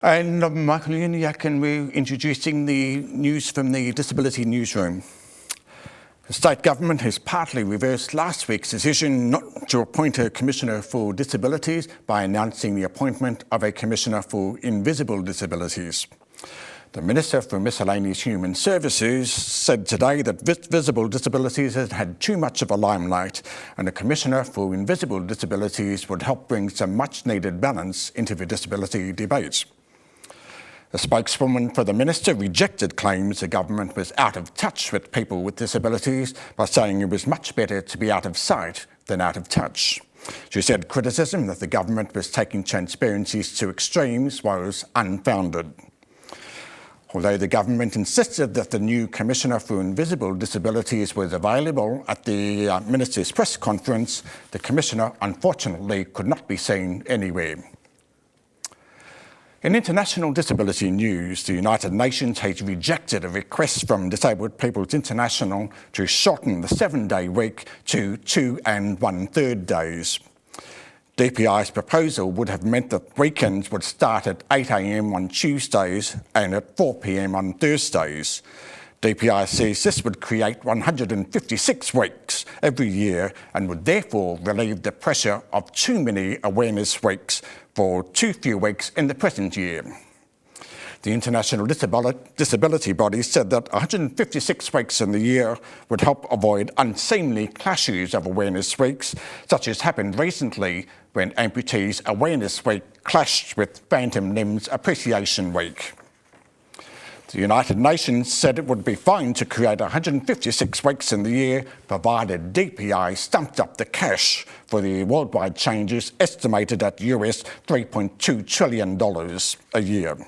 And I'm Michael Uniacke, and we're introducing the news from the Disability Newsroom. The state government has partly reversed last week's decision not to appoint a Commissioner for Disabilities by announcing the appointment of a Commissioner for Invisible Disabilities. The Minister for Miscellaneous Human Services said today that visible disabilities has had too much of a limelight, and a Commissioner for Invisible Disabilities would help bring some much-needed balance into the disability debate. A spokeswoman for the Minister rejected claims the government was out of touch with people with disabilities by saying it was much better to be out of sight than out of touch. She said criticism that the government was taking transparencies to extremes was unfounded. Although the government insisted that the new Commissioner for Invisible Disabilities was available at the Minister's press conference, the Commissioner unfortunately could not be seen anywhere. In international disability news, the United Nations has rejected a request from Disabled Peoples International to shorten the 7-day week to 2 1/3 days. DPI's proposal would have meant that weekends would start at 8 a.m. on Tuesdays and at 4 p.m. on Thursdays. DPI says this would create 156 weeks every year and would therefore relieve the pressure of too many awareness weeks for too few weeks in the present year. The International Disability Body said that 156 weeks in the year would help avoid unseemly clashes of awareness weeks, such as happened recently when Amputees Awareness Week clashed with Phantom Limbs Appreciation Week. The United Nations said it would be fine to create 156 weeks in the year, provided DPI stumped up the cash for the worldwide changes estimated at US $3.2 trillion a year.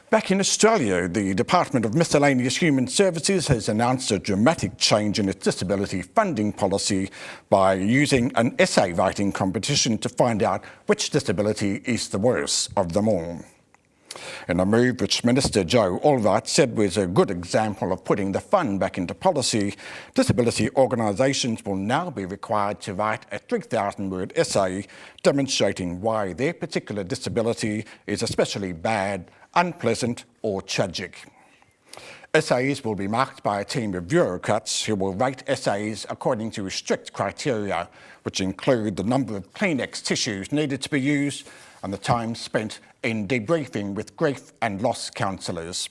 Back in Australia, the Department of Miscellaneous Human Services has announced a dramatic change in its disability funding policy by using an essay writing competition to find out which disability is the worst of them all. In a move which Minister Joe Allwright said was a good example of putting the fun back into policy, disability organisations will now be required to write a 3,000-word essay demonstrating why their particular disability is especially bad, unpleasant or tragic. Essays will be marked by a team of bureaucrats who will rate essays according to strict criteria, which include the number of Kleenex tissues needed to be used and the time spent in debriefing with grief and loss counsellors.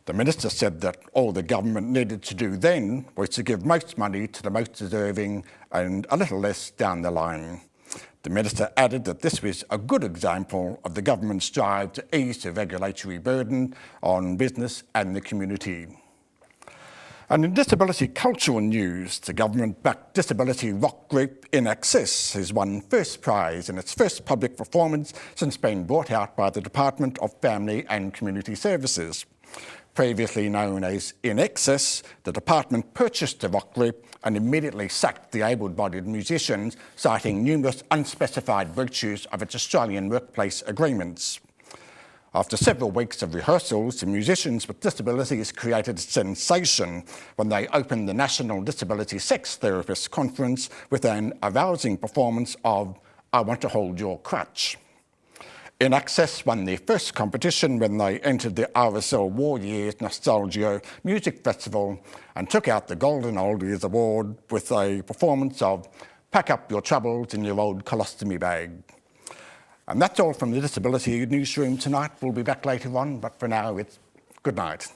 The Minister said that all the government needed to do then was to give most money to the most deserving and a little less down the line. The Minister added that this was a good example of the government's drive to ease the regulatory burden on business and the community. And in disability cultural news, the government-backed disability rock group INXS has won first prize in its first public performance since being brought out by the Department of Family and Community Services. Previously known as INXS, the department purchased the rock group and immediately sacked the able-bodied musicians, citing numerous unspecified breaches of its Australian workplace agreements. After several weeks of rehearsals, the musicians with disabilities created a sensation when they opened the National Disability Sex Therapists Conference with an arousing performance of I Want to Hold Your Crutch. INXS won their first competition when they entered the RSL War Years Nostalgia Music Festival and took out the Golden Oldies Award with a performance of Pack Up Your Troubles in Your Old Colostomy Bag. And that's all from the Disability Newsroom tonight. We'll be back later on, but for now, it's good night.